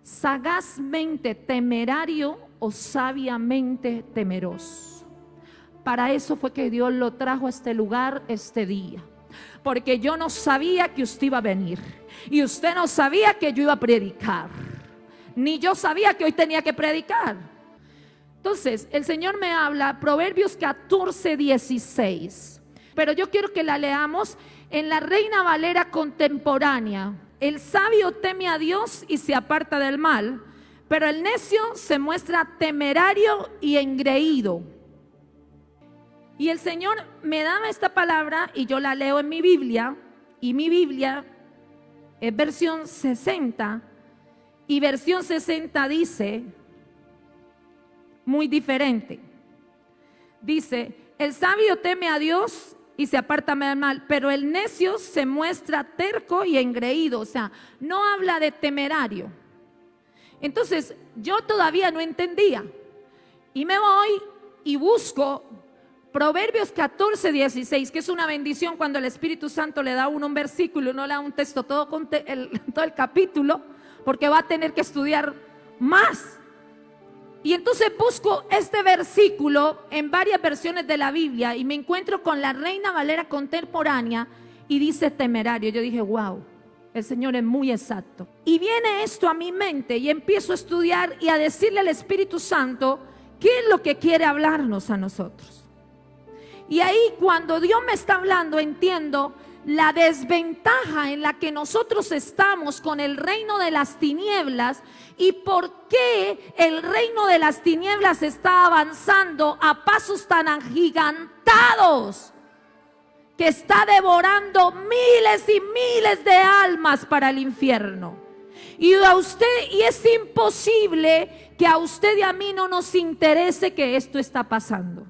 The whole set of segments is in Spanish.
sagazmente temerario o sabiamente temeroso. Para eso fue que Dios lo trajo a este lugar este día. Porque yo no sabía que usted iba a venir. Y usted no sabía que yo iba a predicar. Ni yo sabía que hoy tenía que predicar. Entonces, el Señor me habla, Proverbios 14:16. Pero yo quiero que la leamos en la Reina Valera contemporánea. El sabio teme a Dios y se aparta del mal, pero el necio se muestra temerario y engreído. Y el Señor me daba esta palabra y yo la leo en mi Biblia. Y mi Biblia es versión 60. Y versión 60 dice, muy diferente. Dice, el sabio teme a Dios y se aparta del mal, pero el necio se muestra terco y engreído. O sea, no habla de temerario. Entonces, yo todavía no entendía. Y me voy y busco Proverbios 14:16, que es una bendición cuando el Espíritu Santo le da a uno un versículo y no le da un texto todo el capítulo, porque va a tener que estudiar más. Y entonces busco este versículo en varias versiones de la Biblia y me encuentro con la Reina Valera contemporánea y dice temerario. Yo dije, wow, el Señor es muy exacto. Y viene esto a mi mente y empiezo a estudiar y a decirle al Espíritu Santo qué es lo que quiere hablarnos a nosotros. Y ahí cuando Dios me está hablando entiendo la desventaja en la que nosotros estamos con el reino de las tinieblas y por qué el reino de las tinieblas está avanzando a pasos tan agigantados que está devorando miles y miles de almas para el infierno. Y es imposible que a usted y a mí no nos interese que esto está pasando.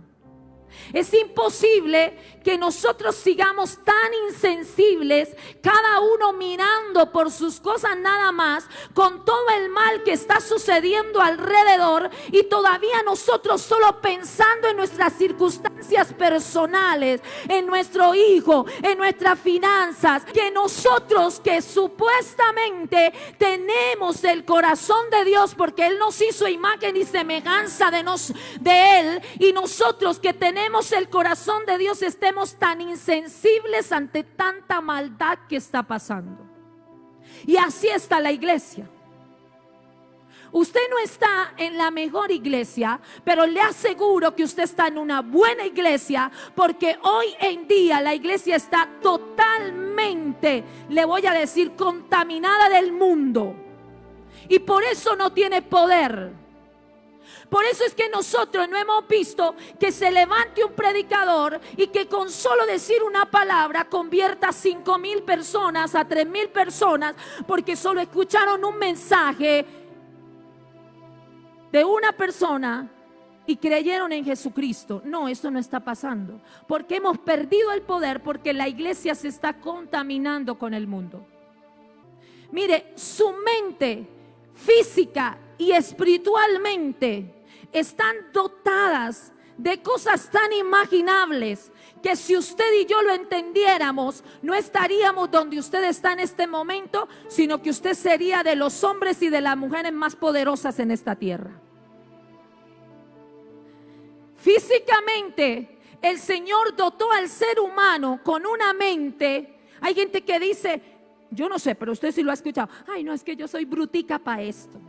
Es imposible que nosotros sigamos tan insensibles, cada uno mirando por sus cosas nada más, con todo el mal que está sucediendo alrededor y todavía nosotros solo pensando en nuestras circunstancias personales, en nuestro hijo, en nuestras finanzas, que nosotros que supuestamente tenemos el corazón de Dios porque Él nos hizo imagen y semejanza de Él, y nosotros que tenemos el corazón de Dios estemos tan insensibles ante tanta maldad que está pasando. Y así está la iglesia. Usted no está en la mejor iglesia, pero le aseguro que usted está en una buena iglesia, porque hoy en día la iglesia está totalmente, le voy a decir, contaminada del mundo, y por eso no tiene poder. Por eso es que nosotros no hemos visto que se levante un predicador y que con solo decir una palabra convierta a 5,000 personas, a 3,000 personas, porque solo escucharon un mensaje de una persona y creyeron en Jesucristo. No, eso no está pasando, porque hemos perdido el poder, porque la iglesia se está contaminando con el mundo. Mire, su mente física y espiritualmente están dotadas de cosas tan imaginables que si usted y yo lo entendiéramos, no estaríamos donde usted está en este momento, sino que usted sería de los hombres y de las mujeres más poderosas en esta tierra. Físicamente, el Señor dotó al ser humano con una mente. Hay gente que dice, yo no sé, pero usted sí lo ha escuchado, ay no, es que yo soy brutica para esto,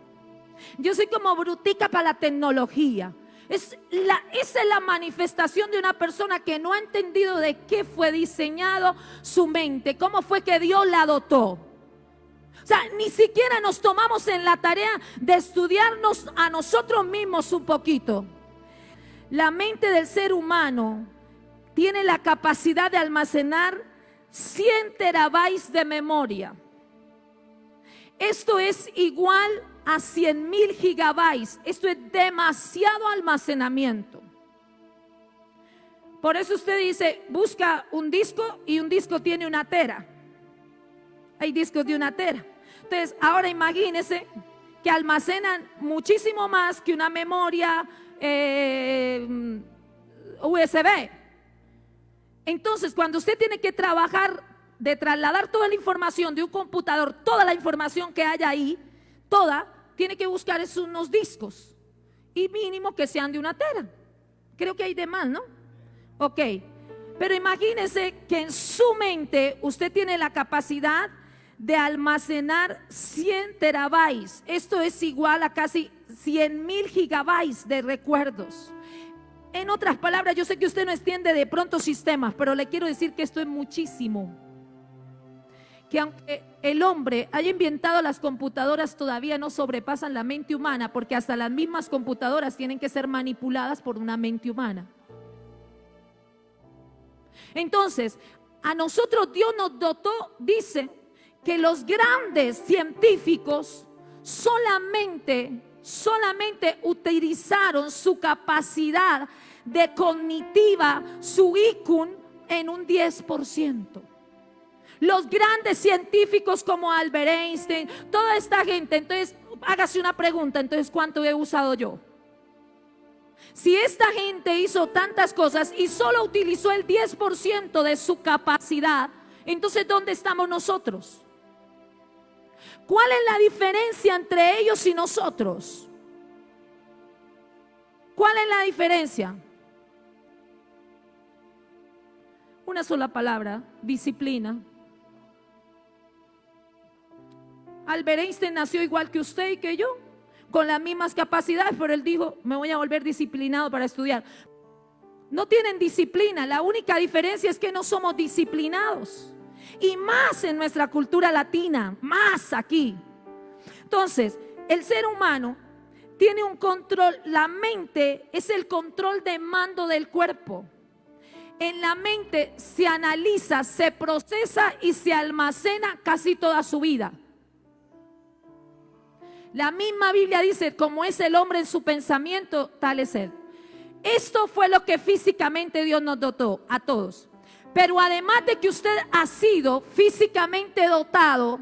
yo soy como brutica para la tecnología. Esa es la manifestación de una persona que no ha entendido de qué fue diseñado su mente, cómo fue que Dios la dotó. O sea, ni siquiera nos tomamos en la tarea de estudiarnos a nosotros mismos un poquito. La mente del ser humano tiene la capacidad de almacenar 100 terabytes de memoria. Esto es igual a 100,000 gigabytes. Esto es demasiado almacenamiento. Por eso usted dice, busca un disco y un disco tiene 1 tera. Hay discos de 1 tera. Entonces, ahora imagínese que almacenan muchísimo más que una memoria USB. Entonces, cuando usted tiene que trabajar de trasladar toda la información de un computador, toda la información que haya ahí, toda, tiene que buscar es unos discos y mínimo que sean de 1 tera. Creo que hay de más, ¿no? Ok, pero imagínese que en su mente usted tiene la capacidad de almacenar 100 terabytes. Esto es igual a casi 100,000 gigabytes de recuerdos. En otras palabras, yo sé que usted no entiende de pronto sistemas, pero le quiero decir que esto es muchísimo. Que aunque el hombre haya inventado las computadoras, todavía no sobrepasan la mente humana, porque hasta las mismas computadoras tienen que ser manipuladas por una mente humana. Entonces, a nosotros Dios nos dotó, dice, que los grandes científicos solamente utilizaron su capacidad de cognitiva, su IQ, en un 10%. Los grandes científicos como Albert Einstein, toda esta gente, entonces hágase una pregunta, entonces ¿cuánto he usado yo? Si esta gente hizo tantas cosas y solo utilizó el 10% de su capacidad, entonces ¿dónde estamos nosotros? ¿Cuál es la diferencia entre ellos y nosotros? ¿Cuál es la diferencia? Una sola palabra: disciplina. Albert Einstein nació igual que usted y que yo, con las mismas capacidades, pero él dijo: me voy a volver disciplinado para estudiar. No tienen disciplina, la única diferencia es que no somos disciplinados. Y más en nuestra cultura latina, más aquí. Entonces, el ser humano tiene un control, la mente es el control de mando del cuerpo. En la mente se analiza, se procesa y se almacena casi toda su vida. La misma Biblia dice: como es el hombre en su pensamiento, tal es él. Esto fue lo que físicamente Dios nos dotó a todos. Pero además de que usted ha sido físicamente dotado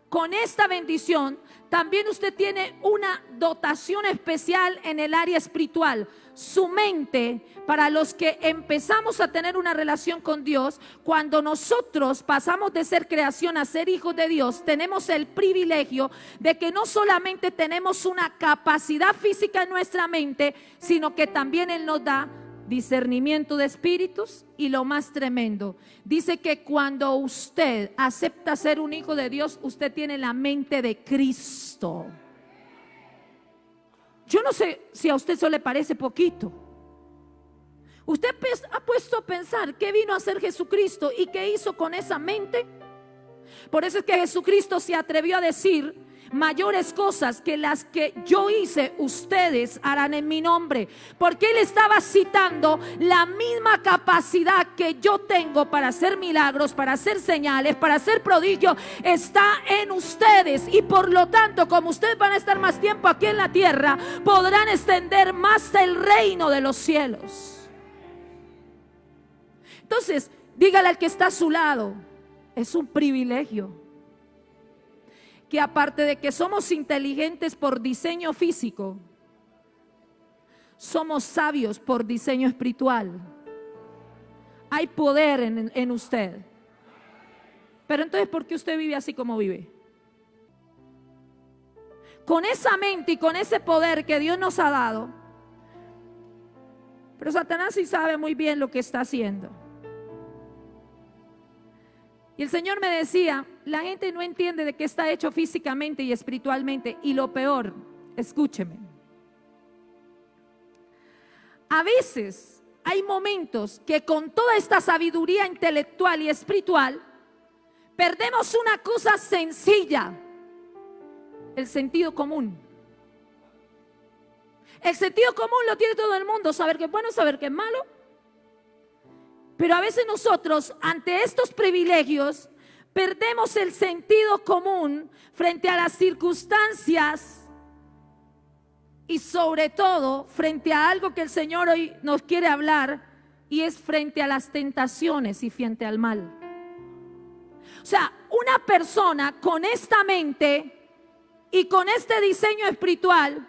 con esta bendición, también usted tiene una dotación especial en el área espiritual. Su mente, para los que empezamos a tener una relación con Dios, cuando nosotros pasamos de ser creación a ser hijos de Dios, tenemos el privilegio de que no solamente tenemos una capacidad física en nuestra mente, sino que también Él nos da discernimiento de espíritus. Y lo más tremendo, dice que cuando usted acepta ser un hijo de Dios, usted tiene la mente de Cristo. Yo no sé si a usted eso le parece poquito. Usted ha puesto a pensar qué vino a hacer Jesucristo y qué hizo con esa mente. Por eso es que Jesucristo se atrevió a decir: mayores cosas que las que yo hice, ustedes harán en mi nombre. Porque Él estaba citando la misma capacidad que yo tengo para hacer milagros, para hacer señales, para hacer prodigios, está en ustedes. Y por lo tanto, como ustedes van a estar más tiempo aquí en la tierra, podrán extender más el reino de los cielos. Entonces, dígale al que está a su lado: es un privilegio que aparte de que somos inteligentes por diseño físico, somos sabios por diseño espiritual. Hay poder en usted. Pero entonces, ¿por qué usted vive así como vive? Con esa mente y con ese poder que Dios nos ha dado. Pero Satanás sí sabe muy bien lo que está haciendo. Y el Señor me decía: la gente no entiende de qué está hecho físicamente y espiritualmente. Y lo peor, escúcheme, a veces hay momentos que con toda esta sabiduría intelectual y espiritual perdemos una cosa sencilla: el sentido común. El sentido común lo tiene todo el mundo: saber qué es bueno, saber qué es malo. Pero a veces nosotros, ante estos privilegios, perdemos el sentido común frente a las circunstancias y sobre todo frente a algo que el Señor hoy nos quiere hablar, y es frente a las tentaciones y frente al mal. O sea, una persona con esta mente y con este diseño espiritual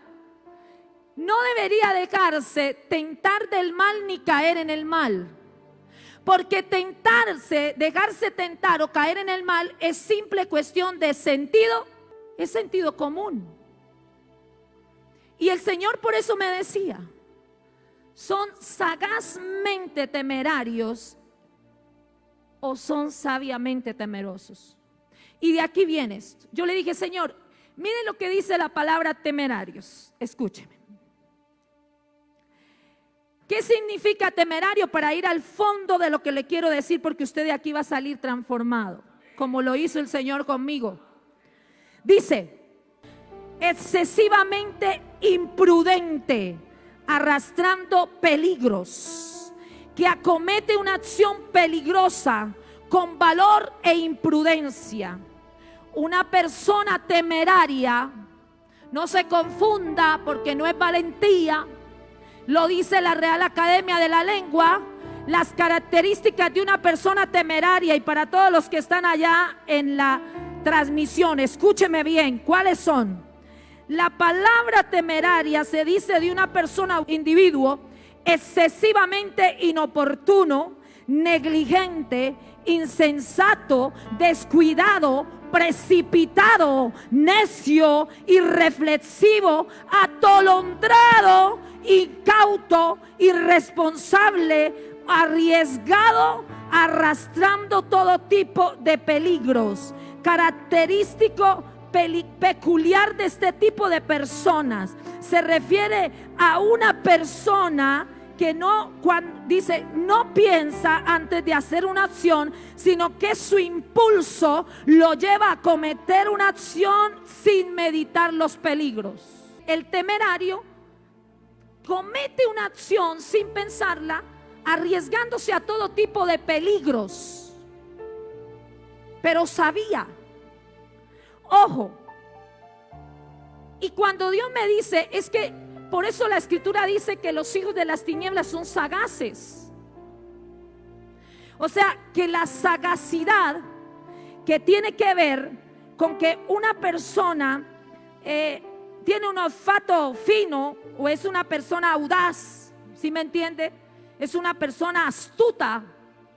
no debería dejarse tentar del mal ni caer en el mal. Porque tentarse, dejarse tentar o caer en el mal es simple cuestión de sentido, es sentido común. Y el Señor por eso me decía, ¿son sagazmente temerarios o son sabiamente temerosos? Y de aquí viene esto. Yo le dije, Señor, miren lo que dice la palabra temerarios. Escúcheme. ¿Qué significa temerario? Para ir al fondo de lo que le quiero decir, porque usted de aquí va a salir transformado, como lo hizo el Señor conmigo. Dice, excesivamente imprudente, arrastrando peligros, que acomete una acción peligrosa con valor e imprudencia. Una persona temeraria, no se confunda porque no es valentía, lo dice la Real Academia de la Lengua. Las características de una persona temeraria, y para todos los que están allá en la transmisión, escúcheme bien, ¿cuáles son? La palabra temeraria se dice de una persona, individuo, excesivamente inoportuno, negligente, insensato, descuidado, precipitado, necio, irreflexivo, atolondrado, incauto, irresponsable, arriesgado, arrastrando todo tipo de peligros. Característico peculiar de este tipo de personas, se refiere a una persona que dice, no piensa antes de hacer una acción, sino que su impulso lo lleva a cometer una acción sin meditar los peligros. El temerario comete una acción sin pensarla, arriesgándose a todo tipo de peligros, pero sabía. Ojo, y cuando Dios me dice, es que por eso la Escritura dice que los hijos de las tinieblas son sagaces. O sea, que la sagacidad que tiene que ver con que una persona tiene un olfato fino, o es una persona audaz, ¿sí me entiende? Es una persona astuta.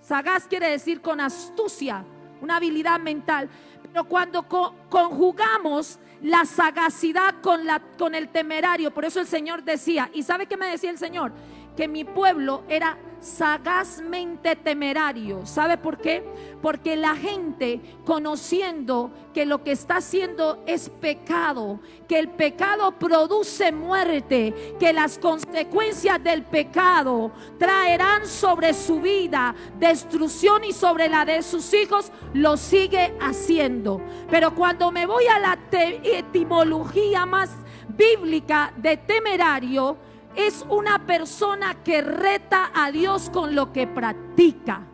Sagaz quiere decir con astucia, una habilidad mental. Pero cuando conjugamos la sagacidad con el temerario, por eso el Señor decía, ¿y sabe qué me decía el Señor? Que mi pueblo era sagazmente temerario. ¿Sabe por qué? Porque la gente, conociendo que lo que está haciendo es pecado, que el pecado produce muerte, que las consecuencias del pecado traerán sobre su vida destrucción y sobre la de sus hijos, lo sigue haciendo. Pero cuando me voy a la etimología más bíblica de temerario, es una persona que reta a Dios con lo que practica.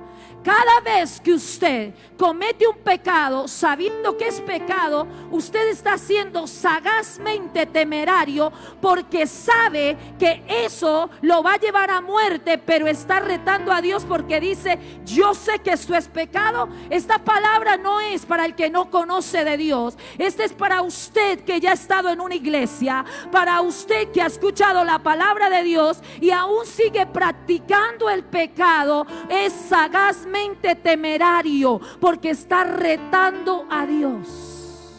Cada vez que usted comete un pecado sabiendo que es pecado, usted está siendo sagazmente temerario, porque sabe que eso lo va a llevar a muerte, pero está retando a Dios porque dice, yo sé que esto es pecado. Esta palabra no es para el que no conoce de Dios. Esta es para usted que ya ha estado en una iglesia, para usted que ha escuchado la palabra de Dios y aún sigue practicando el pecado. Es sagazmente temerario porque está retando a Dios.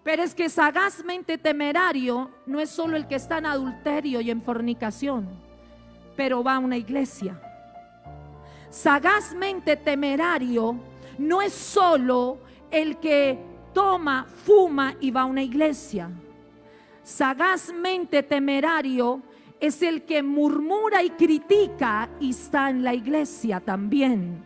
Pero es que sagazmente temerario no es solo el que está en adulterio y en fornicación, pero va a una iglesia. Sagazmente temerario no es solo el que toma, fuma y va a una iglesia. Sagazmente temerario es el que murmura y critica y está en la iglesia también.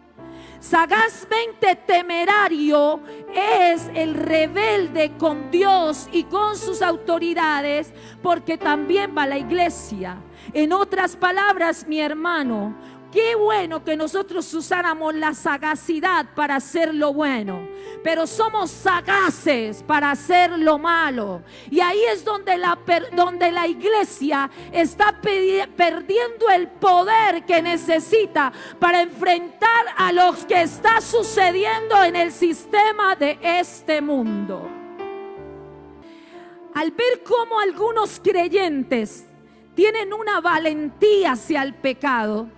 Sagazmente temerario es el rebelde con Dios y con sus autoridades, porque también va a la iglesia. En otras palabras, mi hermano, qué bueno que nosotros usáramos la sagacidad para hacer lo bueno, pero somos sagaces para hacer lo malo. Y ahí es donde la iglesia está perdiendo el poder que necesita para enfrentar a lo que está sucediendo en el sistema de este mundo. Al ver cómo algunos creyentes tienen una valentía hacia el pecado,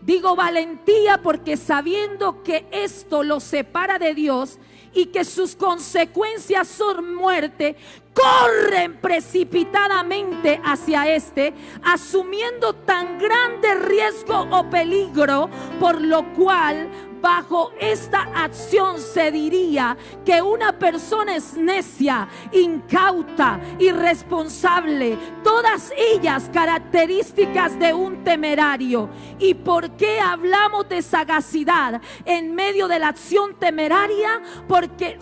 Digo valentía porque sabiendo que esto lo separa de Dios y que sus consecuencias son muerte, corren precipitadamente hacia asumiendo tan grande riesgo o peligro, por lo cual bajo esta acción se diría que una persona es necia, incauta, irresponsable, todas ellas características de un temerario. ¿Y por qué hablamos de sagacidad en medio de la acción temeraria? Porque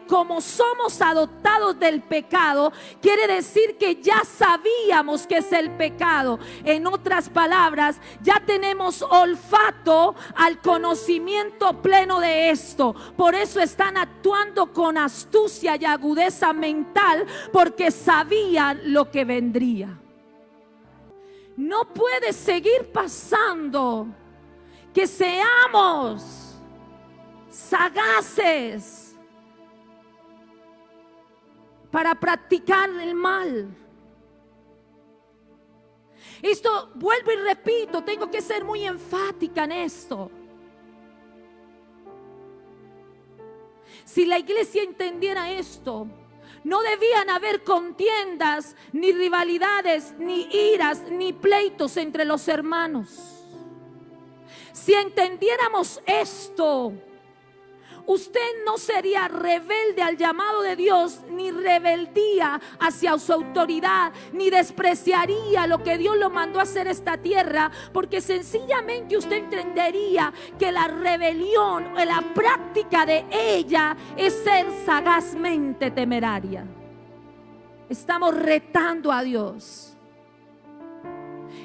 como somos adoptados del pecado, quiere decir que ya sabíamos que es el pecado. En otras palabras, ya tenemos olfato al conocimiento pleno de esto. Por eso están actuando con astucia y agudeza mental, porque sabían lo que vendría. No puede seguir pasando que seamos sagaces para practicar el mal. Esto, vuelvo y repito, tengo que ser muy enfática en esto. Si la iglesia entendiera esto, no debían haber contiendas, ni rivalidades, ni iras, ni pleitos entre los hermanos. Si entendiéramos esto, usted no sería rebelde al llamado de Dios, ni rebeldía hacia su autoridad, ni despreciaría lo que Dios lo mandó a hacer esta tierra, porque sencillamente usted entendería que la rebelión, la práctica de ella, es ser sagazmente temeraria. Estamos retando a Dios.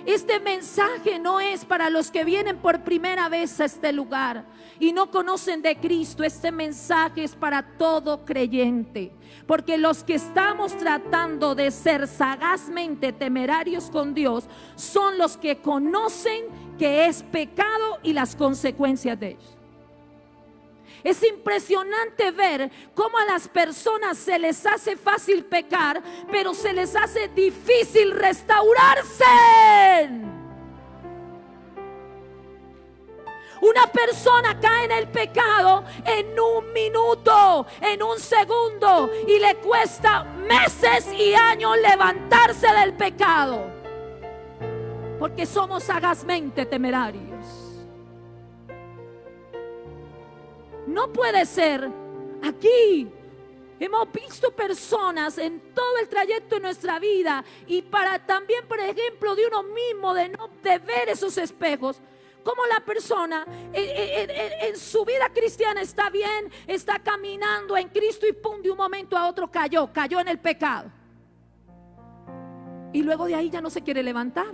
Este mensaje no es para los que vienen por primera vez a este lugar y no conocen de Cristo. Este mensaje es para todo creyente, porque los que estamos tratando de ser sagazmente temerarios con Dios son los que conocen que es pecado y las consecuencias de ello. Es impresionante ver cómo a las personas se les hace fácil pecar, pero se les hace difícil restaurarse. Una persona cae en el pecado en un minuto, en un segundo, y le cuesta meses y años levantarse del pecado, porque somos sagazmente temerarios. No puede ser. Aquí hemos visto personas en todo el trayecto de nuestra vida, y para también, por ejemplo, de uno mismo, de ver esos espejos, como la persona en su vida cristiana está bien, está caminando en Cristo, y pum, de un momento a otro cayó en el pecado, y luego de ahí ya no se quiere levantar.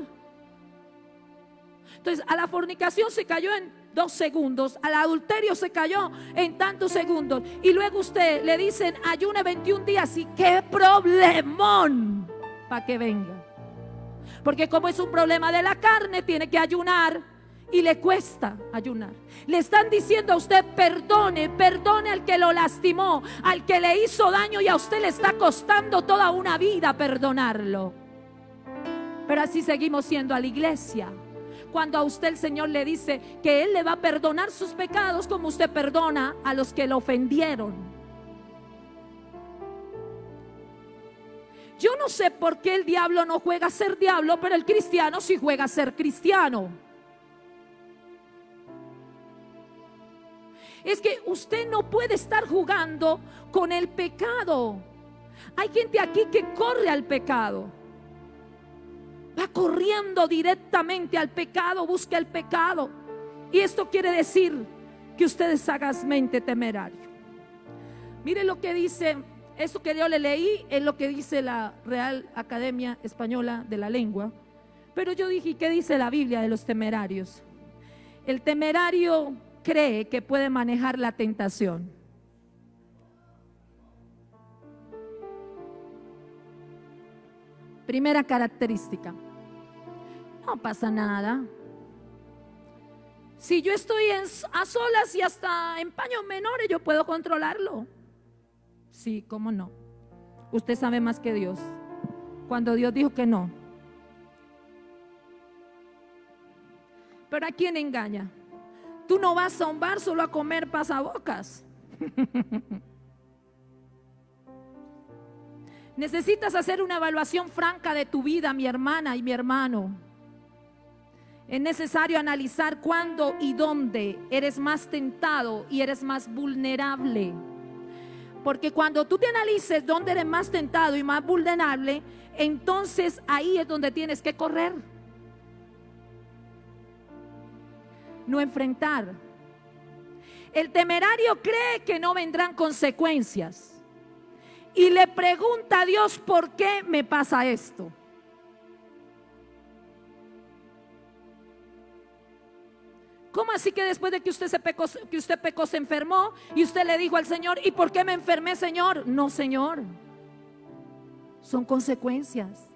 Entonces, a la fornicación se cayó en 2 segundos, al adulterio se cayó en tantos segundos, y luego usted le dicen ayune 21 días y qué problemón para que venga, porque como es un problema de la carne, tiene que ayunar y le cuesta ayunar. Le están diciendo a usted perdone al que lo lastimó, al que le hizo daño, y a usted le está costando toda una vida perdonarlo. Pero así seguimos siendo a la iglesia, cuando a usted el Señor le dice que Él le va a perdonar sus pecados como usted perdona a los que lo ofendieron. Yo no sé por qué el diablo no juega a ser diablo, pero el cristiano sí juega a ser cristiano. Es que usted no puede estar jugando con el pecado. Hay gente aquí que corre al pecado, va corriendo directamente al pecado, busca el pecado. Y esto quiere decir que usted es sagazmente temerario. Mire lo que dice, eso que yo le leí es lo que dice la Real Academia Española de la Lengua. Pero yo dije, ¿qué dice la Biblia de los temerarios? El temerario cree que puede manejar la tentación. Primera característica: no pasa nada. Si yo estoy a solas y hasta en paños menores, yo puedo controlarlo. Sí, ¿cómo no? Usted sabe más que Dios. Cuando Dios dijo que no. Pero ¿a quién engaña? Tú no vas a un bar solo a comer pasabocas. Necesitas hacer una evaluación franca de tu vida, mi hermana y mi hermano. Es necesario analizar cuándo y dónde eres más tentado y eres más vulnerable. Porque cuando tú te analices dónde eres más tentado y más vulnerable, entonces ahí es donde tienes que correr. No enfrentar. El temerario cree que no vendrán consecuencias y le pregunta a Dios: ¿por qué me pasa esto? ¿Cómo así que después de que usted pecó, se enfermó y usted le dijo al Señor: ¿y por qué me enfermé, Señor? No, Señor, son consecuencias.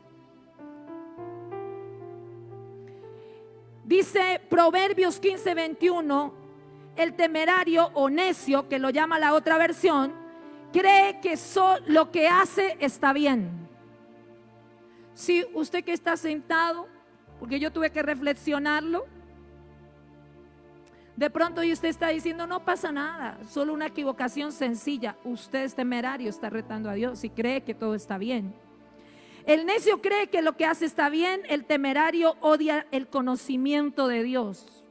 Dice Proverbios 15:21, el temerario o necio, que lo llama la otra versión, cree que lo que hace está bien. Sí, usted que está sentado, porque yo tuve que reflexionarlo. De pronto y usted está diciendo: no pasa nada, solo una equivocación sencilla. Usted es temerario, está retando a Dios y cree que todo está bien. El necio cree que lo que hace está bien. El temerario odia el conocimiento de Dios.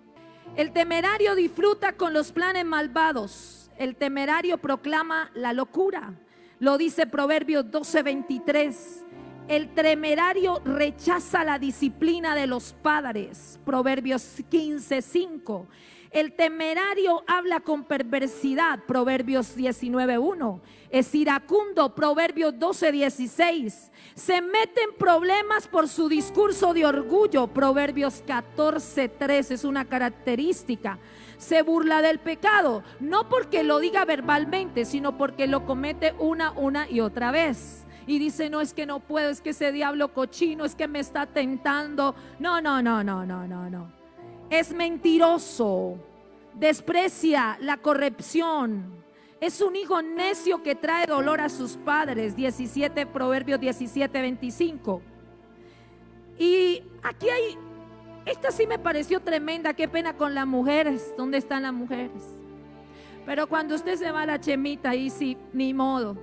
El temerario disfruta con los planes malvados. El temerario proclama la locura. Lo dice Proverbios 12:23. El temerario rechaza la disciplina de los padres. Proverbios 15:5. El temerario habla con perversidad. Proverbios 19:1. Es iracundo. Proverbios 12:16. Se mete en problemas por su discurso de orgullo. Proverbios 14:3. Es una característica. Se burla del pecado, no porque lo diga verbalmente, sino porque lo comete una y otra vez. Y dice: no, es que no puedo, es que ese diablo cochino, es que me está tentando. No. Es mentiroso, desprecia la corrección. Es un hijo necio que trae dolor a sus padres. Proverbios 17:25. Y aquí hay, esta sí me pareció tremenda. Qué pena con las mujeres. ¿Dónde están las mujeres? Pero cuando usted se va a la Chemita, ahí sí, ni modo.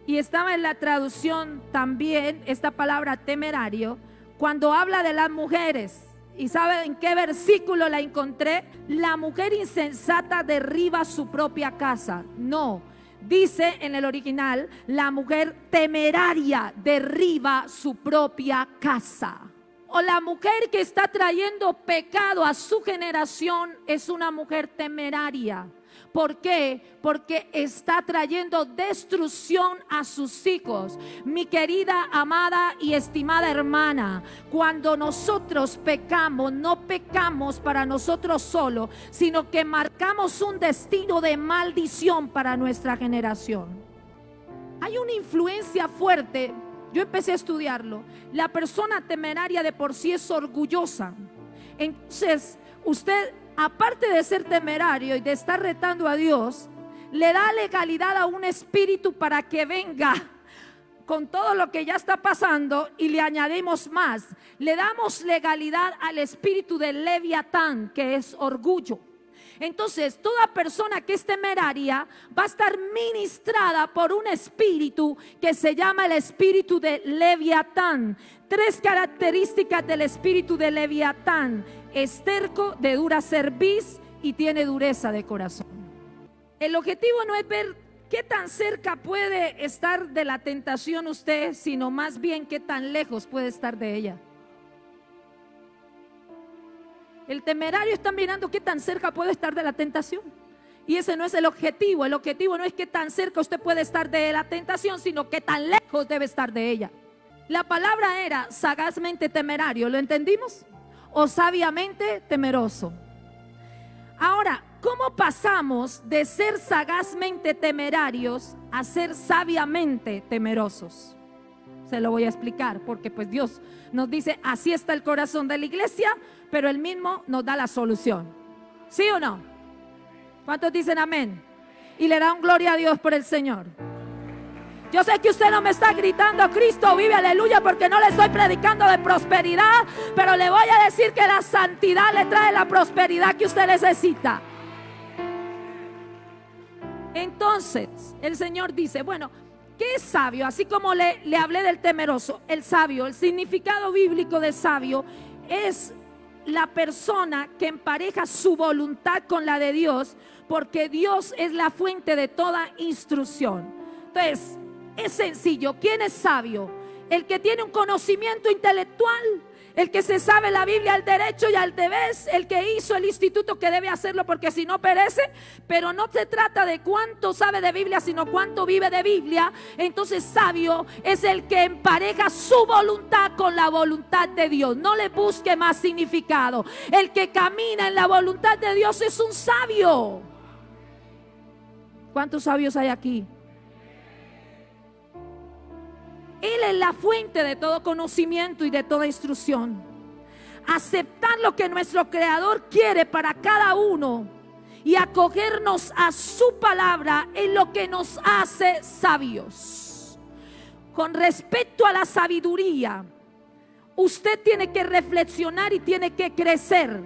Y estaba en la traducción también esta palabra temerario, cuando habla de las mujeres. ¿Y sabe en qué versículo la encontré? La mujer insensata derriba su propia casa. No, dice en el original: la mujer temeraria derriba su propia casa. O la mujer que está trayendo pecado a su generación es una mujer temeraria. ¿Por qué? Porque está trayendo destrucción a sus hijos. Mi querida, amada y estimada hermana, cuando nosotros pecamos, no pecamos para nosotros solo, sino que marcamos un destino de maldición para nuestra generación. Hay una influencia fuerte. Yo empecé a estudiarlo. La persona temeraria de por sí es orgullosa. Entonces, usted, aparte de ser temerario y de estar retando a Dios, le da legalidad a un espíritu para que venga con todo lo que ya está pasando, y le añadimos más. Le damos legalidad al espíritu del Leviatán, que es orgullo. Entonces, toda persona que es temeraria va a estar ministrada por un espíritu que se llama el espíritu de Leviatán. 3 características del espíritu de Leviatán: es terco, de dura cerviz y tiene dureza de corazón. El objetivo no es ver qué tan cerca puede estar de la tentación usted, sino más bien qué tan lejos puede estar de ella. El temerario está mirando qué tan cerca puede estar de la tentación. Y ese no es el objetivo. El objetivo no es qué tan cerca usted puede estar de la tentación, sino qué tan lejos debe estar de ella. La palabra era sagazmente temerario. ¿Lo entendimos? O sabiamente temeroso. Ahora, ¿cómo pasamos de ser sagazmente temerarios a ser sabiamente temerosos? Se lo voy a explicar, porque pues Dios nos dice: así está el corazón de la iglesia, pero Él mismo nos da la solución. ¿Sí o no? ¿Cuántos dicen amén? Y le dan gloria a Dios por el Señor. Yo sé que usted no me está gritando Cristo vive, aleluya, porque no le estoy predicando de prosperidad, pero le voy a decir que la santidad le trae la prosperidad que usted necesita. Entonces el Señor dice, bueno, ¿qué es sabio? Así como le hablé del temeroso, el sabio, el significado bíblico de sabio es la persona que empareja su voluntad con la de Dios, porque Dios es la fuente de toda instrucción. Entonces, es sencillo. ¿Quién es sabio? El que tiene un conocimiento intelectual, el que se sabe la Biblia al derecho y al revés, el que hizo el instituto que debe hacerlo porque si no perece. Pero no se trata de cuánto sabe de Biblia, sino cuánto vive de Biblia. Entonces sabio es el que empareja su voluntad con la voluntad de Dios. No le busque más significado. El que camina en la voluntad de Dios es un sabio. ¿Cuántos sabios hay aquí? Él es la fuente de todo conocimiento y de toda instrucción. Aceptar lo que nuestro Creador quiere para cada uno y acogernos a su palabra es lo que nos hace sabios. Con respecto a la sabiduría, usted tiene que reflexionar y tiene que crecer.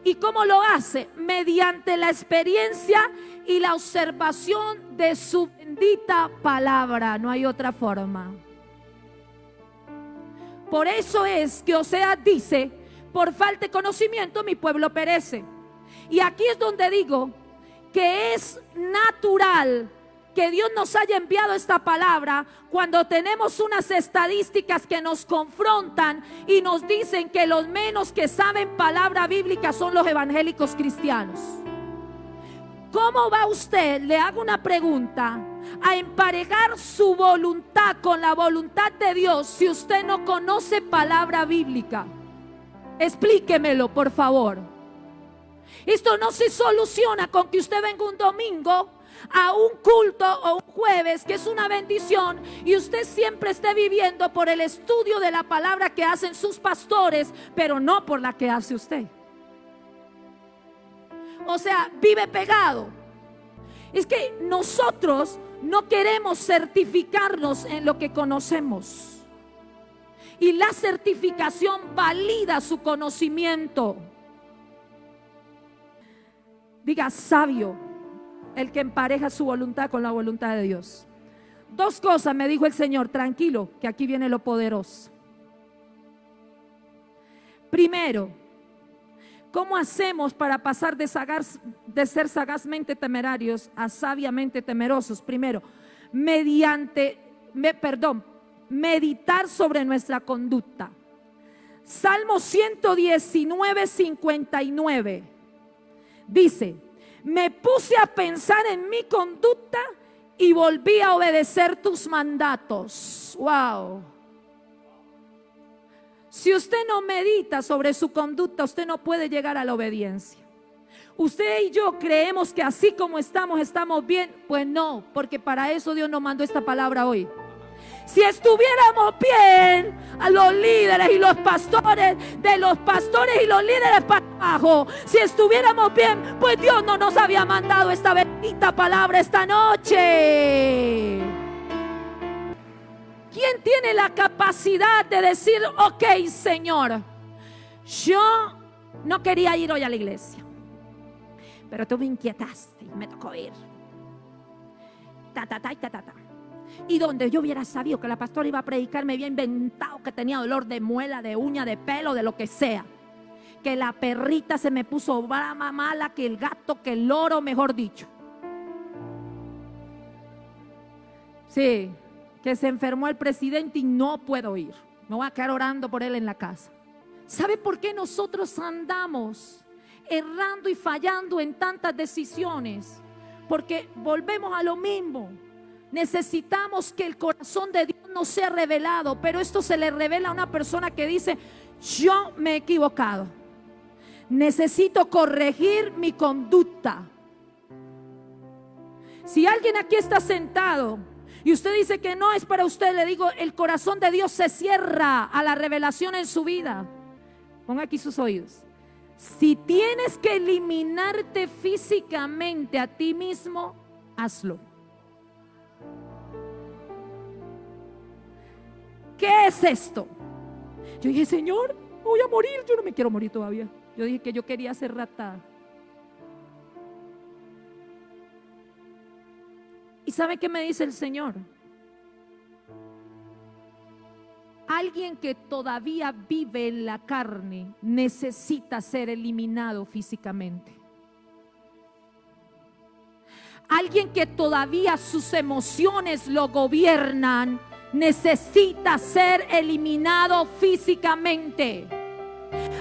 ¿Y cómo lo hace? Mediante la experiencia y la observación de su bendita palabra. No hay otra forma. Por eso es que Oseas dice, por falta de conocimiento mi pueblo perece. Y aquí es donde digo que es natural que Dios nos haya enviado esta palabra cuando tenemos unas estadísticas que nos confrontan y nos dicen que los menos que saben palabra bíblica son los evangélicos cristianos. ¿Cómo va usted, le hago una pregunta, a emparejar su voluntad con la voluntad de Dios si usted no conoce palabra bíblica? Explíquemelo, por favor. Esto no se soluciona con que usted venga un domingo a un culto o un jueves, que es una bendición, y usted siempre esté viviendo por el estudio de la palabra que hacen sus pastores, pero no por la que hace usted. O sea, vive pegado. Es que nosotros no queremos certificarnos en lo que conocemos. Y la certificación valida su conocimiento. Diga, sabio, el que empareja su voluntad con la voluntad de Dios. Dos cosas me dijo el Señor, tranquilo, que aquí viene lo poderoso. Primero, ¿cómo hacemos para pasar de ser sagazmente temerarios a sabiamente temerosos? Primero, meditar sobre nuestra conducta. Salmo 119, 59 dice, me puse a pensar en mi conducta y volví a obedecer tus mandatos. Wow. Si usted no medita sobre su conducta, usted no puede llegar a la obediencia. Usted y yo creemos que así como estamos bien. Pues no, porque para eso Dios nos mandó esta palabra hoy. Si estuviéramos bien, a los líderes y los pastores, de los pastores y los líderes para abajo, si estuviéramos bien, pues Dios no nos había mandado esta bendita palabra esta noche. ¿Quién tiene la capacidad de decir, ok, Señor, yo no quería ir hoy a la iglesia, pero tú me inquietaste y me tocó ir? Y donde yo hubiera sabido que la pastora iba a predicar, me había inventado que tenía dolor de muela, de uña, de pelo, de lo que sea. Que la perrita se me puso brama mala, que el gato, que el loro, mejor dicho. Sí, que se enfermó el presidente y no puedo ir. Me voy a quedar orando por él en la casa. ¿Sabe por qué nosotros andamos errando y fallando en tantas decisiones? Porque volvemos a lo mismo. Necesitamos que el corazón de Dios nos sea revelado, pero esto se le revela a una persona que dice, yo me he equivocado, necesito corregir mi conducta. Si alguien aquí está sentado y usted dice que no es para usted, le digo, el corazón de Dios se cierra a la revelación en su vida. Ponga aquí sus oídos. Si tienes que eliminarte físicamente a ti mismo, hazlo. ¿qué es esto? Yo dije, Señor, voy a morir. Yo no me quiero morir todavía. Yo dije que yo quería ser raptada. ¿Y sabe qué me dice el Señor? Alguien que todavía vive en la carne necesita ser eliminado físicamente. Alguien que todavía sus emociones lo gobiernan necesita ser eliminado físicamente.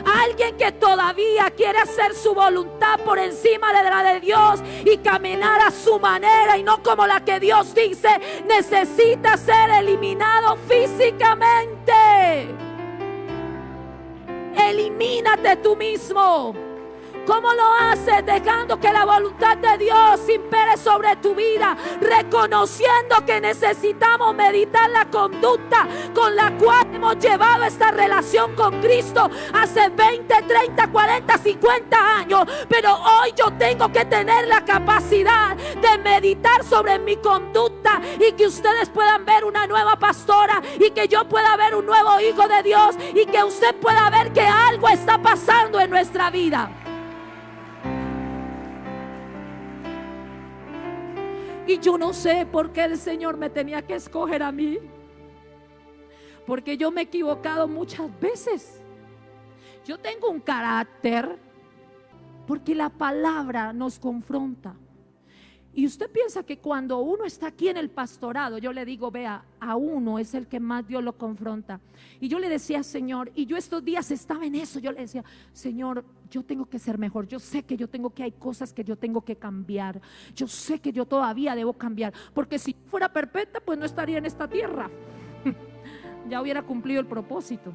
Alguien que todavía quiere hacer su voluntad por encima de la de Dios y caminar a su manera y no como la que Dios dice, necesita ser eliminado físicamente. Elimínate tú mismo. ¿Cómo lo haces? Dejando que la voluntad de Dios impere sobre tu vida, reconociendo que necesitamos meditar la conducta con la cual hemos llevado esta relación con Cristo hace 20, 30, 40, 50 años. Pero hoy yo tengo que tener la capacidad de meditar sobre mi conducta y que ustedes puedan ver una nueva pastora y que yo pueda ver un nuevo hijo de Dios y que usted pueda ver que algo está pasando en nuestra vida. Y yo no sé por qué el Señor me tenía que escoger a mí, porque yo me he equivocado muchas veces. Yo tengo un carácter, porque la palabra nos confronta. Y usted piensa que cuando uno está aquí en el pastorado, yo le digo, vea, a uno es el que más Dios lo confronta. Y yo le decía, Señor, y yo estos días estaba en eso, yo le decía, Señor, yo tengo que ser mejor. Yo sé que hay cosas que yo tengo que cambiar. Yo sé que yo todavía debo cambiar, porque si fuera perfecta, pues no estaría en esta tierra. Ya hubiera cumplido el propósito.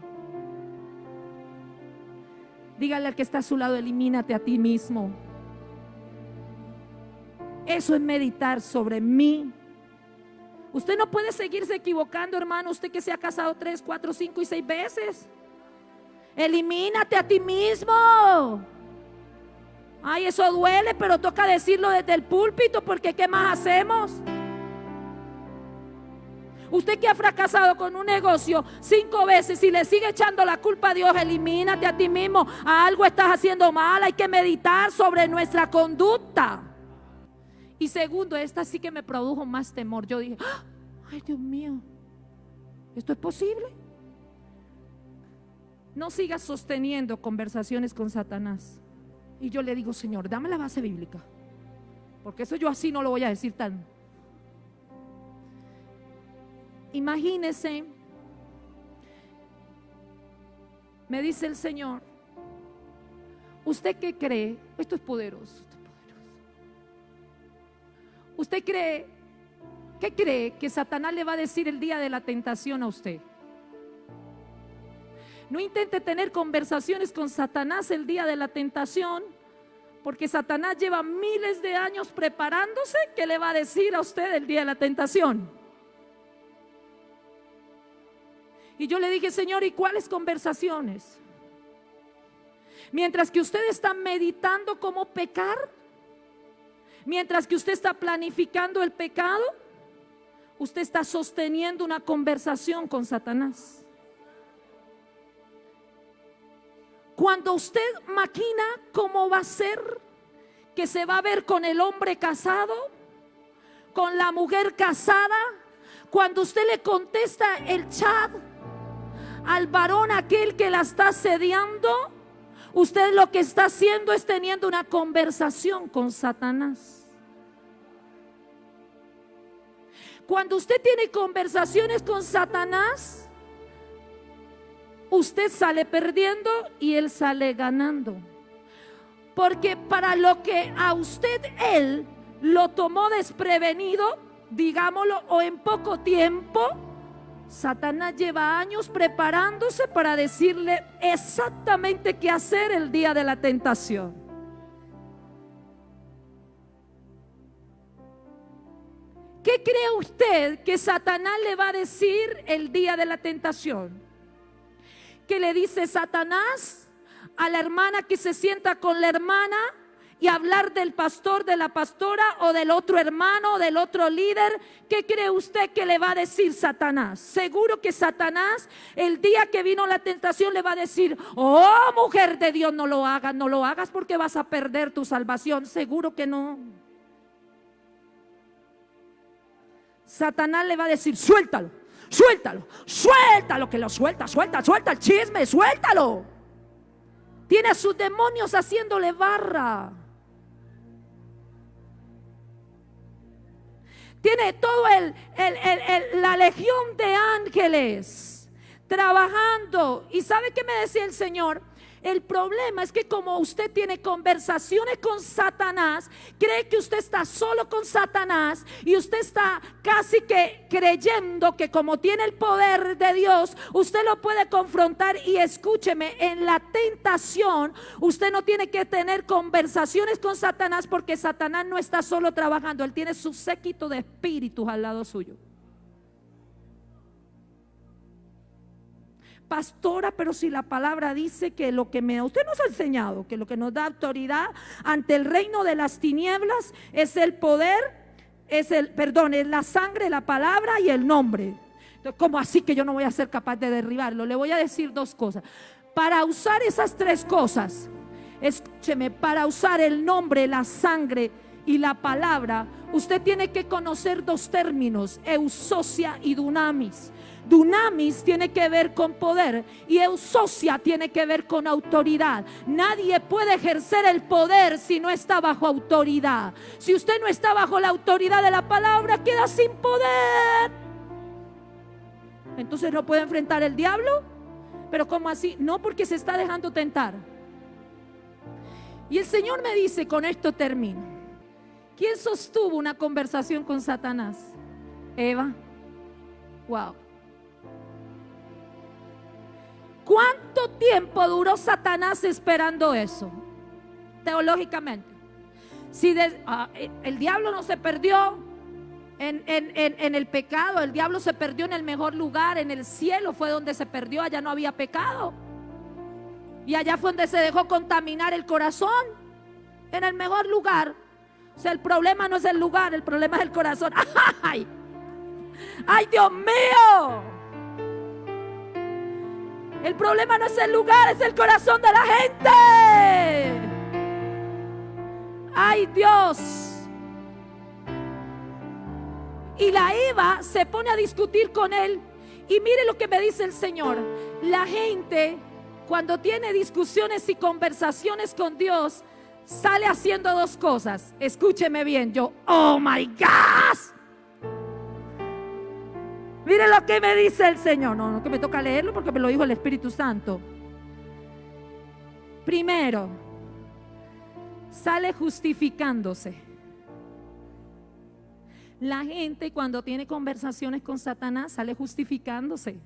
Dígale al que está a su lado, elimínate a ti mismo. Eso es meditar sobre mí. Usted no puede seguirse equivocando, hermano. Usted que se ha casado 3, 4, 5 y 6 veces. Elimínate a ti mismo. Ay, eso duele, pero toca decirlo desde el púlpito, porque ¿qué más hacemos? Usted que ha fracasado con un negocio 5 veces y le sigue echando la culpa a Dios, elimínate a ti mismo. Algo estás haciendo mal. Hay que meditar sobre nuestra conducta. Y segundo, esta sí que me produjo más temor. Yo dije, ay, Dios mío, ¿esto es posible? No sigas sosteniendo conversaciones con Satanás. Y yo le digo, Señor, dame la base bíblica, porque eso yo así no lo voy a decir tan. Imagínese, me dice el Señor, ¿usted qué cree? Esto es poderoso. ¿Usted cree, qué cree que Satanás le va a decir el día de la tentación a usted? No intente tener conversaciones con Satanás el día de la tentación, porque Satanás lleva miles de años preparándose. ¿Qué le va a decir a usted el día de la tentación? Y yo le dije, Señor, ¿y cuáles conversaciones? Mientras que usted está meditando cómo pecar, mientras que usted está planificando el pecado, usted está sosteniendo una conversación con Satanás. Cuando usted maquina cómo va a ser, que se va a ver con el hombre casado, con la mujer casada, cuando usted le contesta el chat al varón aquel que la está asediando, usted lo que está haciendo es teniendo una conversación con Satanás. Cuando usted tiene conversaciones con Satanás, usted sale perdiendo y él sale ganando. Porque para lo que a usted él lo tomó desprevenido, digámoslo, o en poco tiempo, Satanás lleva años preparándose para decirle exactamente qué hacer el día de la tentación. ¿Qué cree usted que Satanás le va a decir el día de la tentación? ¿Qué le dice Satanás a la hermana que se sienta con la hermana y hablar del pastor, de la pastora o del otro hermano, del otro líder, ¿qué cree usted que le va a decir Satanás? Seguro que Satanás, el día que vino la tentación, le va a decir: oh, mujer de Dios, no lo hagas porque vas a perder tu salvación. Seguro que no. Satanás le va a decir: suéltalo, que lo suelta el chisme, suéltalo. Tiene a sus demonios haciéndole barra. Tiene todo la legión de ángeles trabajando. ¿Y sabe qué me decía el Señor? El problema es que como usted tiene conversaciones con Satanás, cree que usted está solo con Satanás y usted está casi que creyendo que como tiene el poder de Dios, usted lo puede confrontar. Y escúcheme, en la tentación usted no tiene que tener conversaciones con Satanás, porque Satanás no está solo trabajando, él tiene su séquito de espíritus al lado suyo. Pastora, pero si la palabra dice que usted nos ha enseñado que lo que nos da autoridad ante el reino de las tinieblas es el poder, es la sangre, la palabra y el nombre. Entonces, ¿cómo así que yo no voy a ser capaz de derribarlo? Le voy a decir dos cosas. Para usar esas tres cosas, escúcheme, para usar el nombre, la sangre y la palabra, usted tiene que conocer dos términos: eusocia y dunamis. Dunamis tiene que ver con poder y eusocia tiene que ver con autoridad. Nadie puede ejercer el poder si no está bajo autoridad. Si usted no está bajo la autoridad de la palabra, queda sin poder. Entonces no puede enfrentar el diablo. ¿Pero cómo así? No, porque se está dejando tentar. Y el Señor me dice, con esto termino: ¿quién sostuvo una conversación con Satanás? Eva. Wow. ¿Cuánto tiempo duró Satanás esperando eso? Teológicamente, si el diablo no se perdió en el pecado, el diablo se perdió en el mejor lugar, en el cielo fue donde se perdió, allá no había pecado. Y allá fue donde se dejó contaminar el corazón, en el mejor lugar. O sea, el problema no es el lugar, el problema es el corazón. ¡Ay! ¡Ay, Dios mío! El problema no es el lugar, es el corazón de la gente. ¡Ay, Dios! Y la Eva se pone a discutir con él. Y mire lo que me dice el Señor: la gente, cuando tiene discusiones y conversaciones con Dios, sale haciendo dos cosas. Escúcheme bien, oh my God. Mire lo que me dice el Señor. No, que me toca leerlo porque me lo dijo el Espíritu Santo. Primero, sale justificándose. La gente, cuando tiene conversaciones con Satanás, sale justificándose.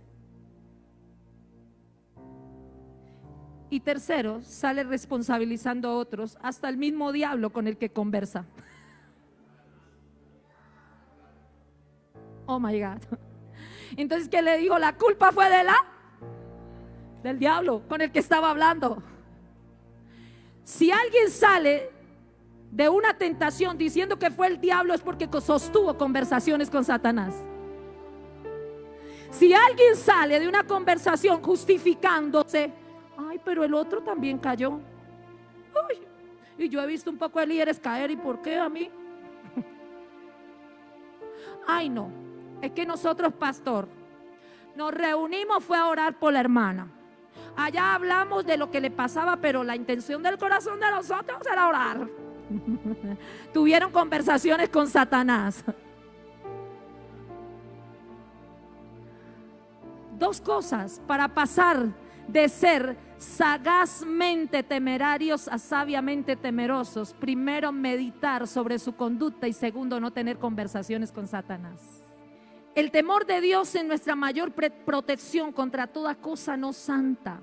Y tercero, sale responsabilizando a otros, hasta el mismo diablo con el que conversa. Oh my God. Entonces, ¿qué le digo? La culpa fue del diablo con el que estaba hablando. Si alguien sale de una tentación diciendo que fue el diablo, es porque sostuvo conversaciones con Satanás. Si alguien sale de una conversación justificándose: ay, pero el otro también cayó. Ay, y yo he visto un poco de líderes caer, ¿y por qué a mí? Ay, no, es que nosotros, pastor, nos reunimos, fue a orar por la hermana. Allá hablamos de lo que le pasaba, pero la intención del corazón de nosotros era orar. Tuvieron conversaciones con Satanás. Dos cosas para pasar de ser sagazmente temerarios a sabiamente temerosos: primero, meditar sobre su conducta, y segundo, no tener conversaciones con Satanás. El temor de Dios es nuestra mayor protección contra toda cosa no santa.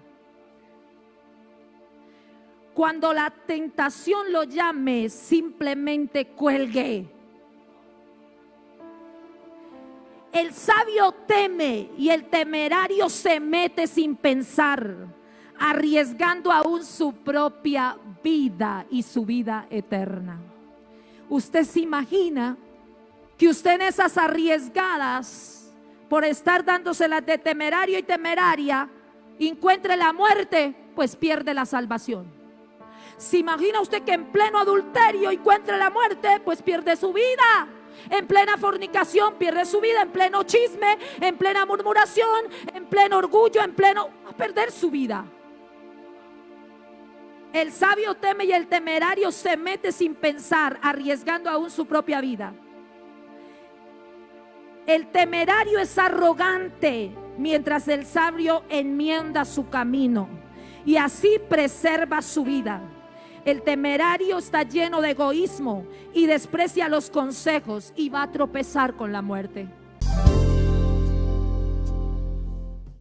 Cuando la tentación lo llame, simplemente cuelgue. El sabio teme y el temerario se mete sin pensar. arriesgando aún su propia vida y su vida eterna. Usted se imagina que usted en esas arriesgadas, por estar dándoselas de temerario y temeraria, encuentre la muerte, pues pierde la salvación. ¿Se imagina usted que en pleno adulterio encuentre la muerte? Pues pierde su vida. En plena fornicación pierde su vida. En pleno chisme, en plena murmuración, en pleno orgullo, va a perder su vida. El sabio teme y el temerario se mete sin pensar, arriesgando aún su propia vida. El temerario es arrogante, mientras el sabio enmienda su camino y así preserva su vida. El temerario está lleno de egoísmo y desprecia los consejos y va a tropezar con la muerte.